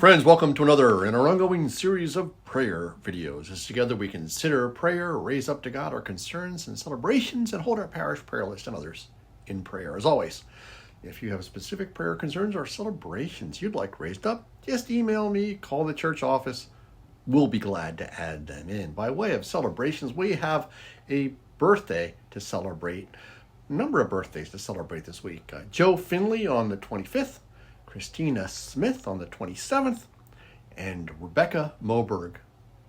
Friends, welcome to another in our ongoing series of prayer videos. As together we consider prayer, raise up to God our concerns and celebrations, and hold our parish prayer list and others in prayer. As always, if you have specific prayer concerns or celebrations you'd like raised up, just email me, call the church office. We'll be glad to add them in. By way of celebrations, we have a birthday to celebrate, a number of birthdays to celebrate this week. Joe Finley on the 25th, Christina Smith on the 27th, and Rebecca Moberg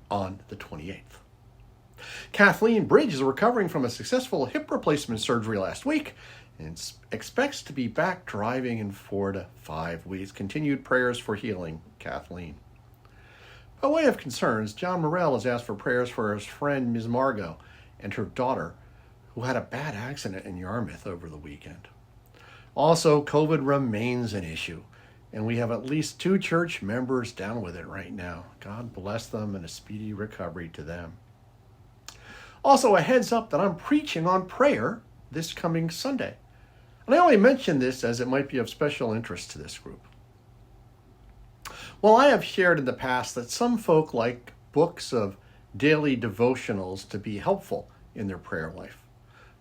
on the 28th. Kathleen Bridge is recovering from a successful hip replacement surgery last week and expects to be back driving in 4 to 5 weeks. Continued prayers for healing, Kathleen. By way of concerns, John Morrell has asked for prayers for his friend Ms. Margot and her daughter, who had a bad accident in Yarmouth over the weekend. Also, COVID remains an issue, and we have at least 2 church members down with it right now. God bless them and a speedy recovery to them. Also, a heads up that I'm preaching on prayer this coming Sunday. And I only mention this as it might be of special interest to this group. Well, I have shared in the past that some folk like books of daily devotionals to be helpful in their prayer life.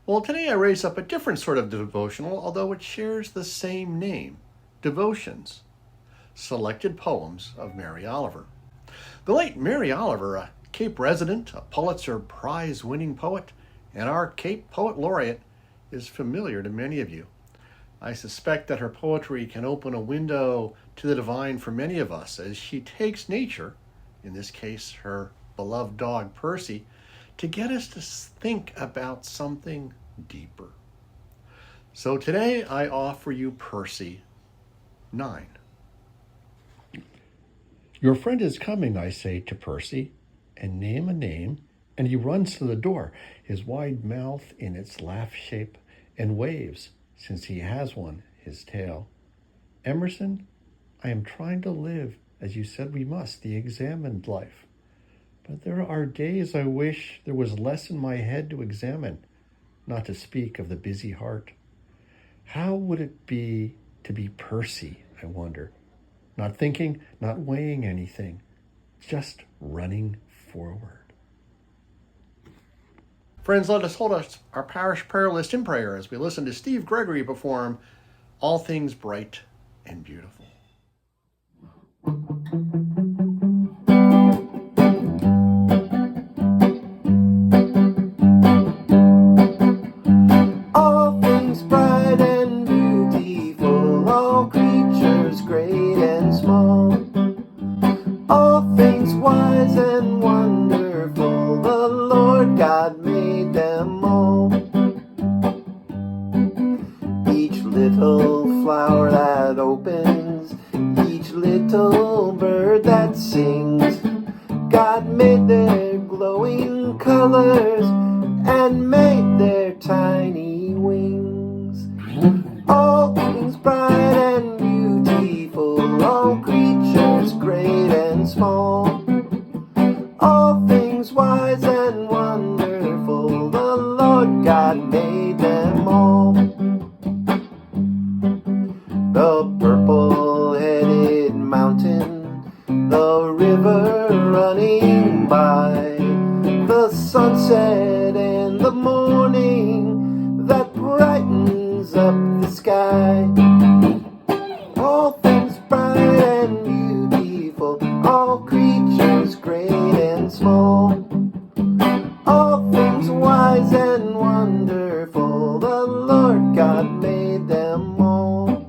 Well, today I raise up a different sort of devotional, although it shares the same name, Devotions, Selected Poems of Mary Oliver. The late Mary Oliver, a Cape resident, a Pulitzer Prize-winning poet, and our Cape Poet Laureate, is familiar to many of you. I suspect that her poetry can open a window to the divine for many of us as she takes nature, in this case her beloved dog Percy, to get us to think about something deeper. So today I offer you Percy 9. Your friend is coming, I say to Percy, and name a name, and he runs to the door, his wide mouth in its laugh shape, and waves, since he has one, his tail. Emerson, I am trying to live as you said we must, the examined life. But there are days I wish there was less in my head to examine, not to speak of the busy heart. How would it be to be Percy, I wonder? Not thinking, not weighing anything, just running forward. Friends, let us hold our parish prayer list in prayer as we listen to Steve Gregory perform All Things Bright and Beautiful. All things bright and beautiful, all creatures great and small, all things wise and wonderful, the Lord God made them all. Each little flower that opens, each little bird that sings, God made their glowing colors and made their tiny wings. All things bright and beautiful, all creatures great and small, all things wise and wonderful, the Lord God made them all. The purple-headed mountain, the river running by, the sunset and the morning that brightens up the sky. All things bright and beautiful, all creatures great and small, all things wise and wonderful, the Lord God made them all.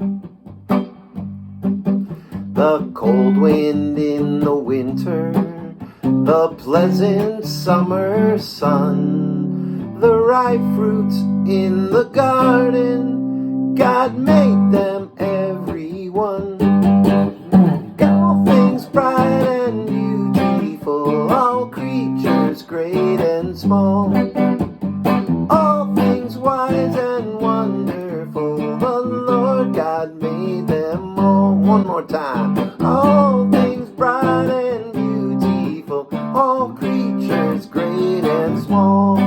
The cold wind in the winter, the pleasant summer sun, the ripe fruits in the garden, God made them every one. All things bright and beautiful, all creatures great and small, all things wise and wonderful, the Lord God made them all. One more time. All things bright and beautiful, all creatures great and small,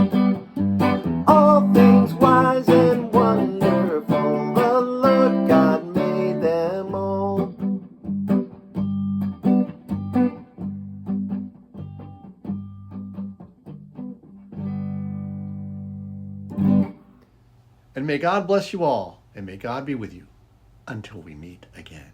all things wise and wonderful, the Lord God made them all. And may God bless you all, and may God be with you until we meet again.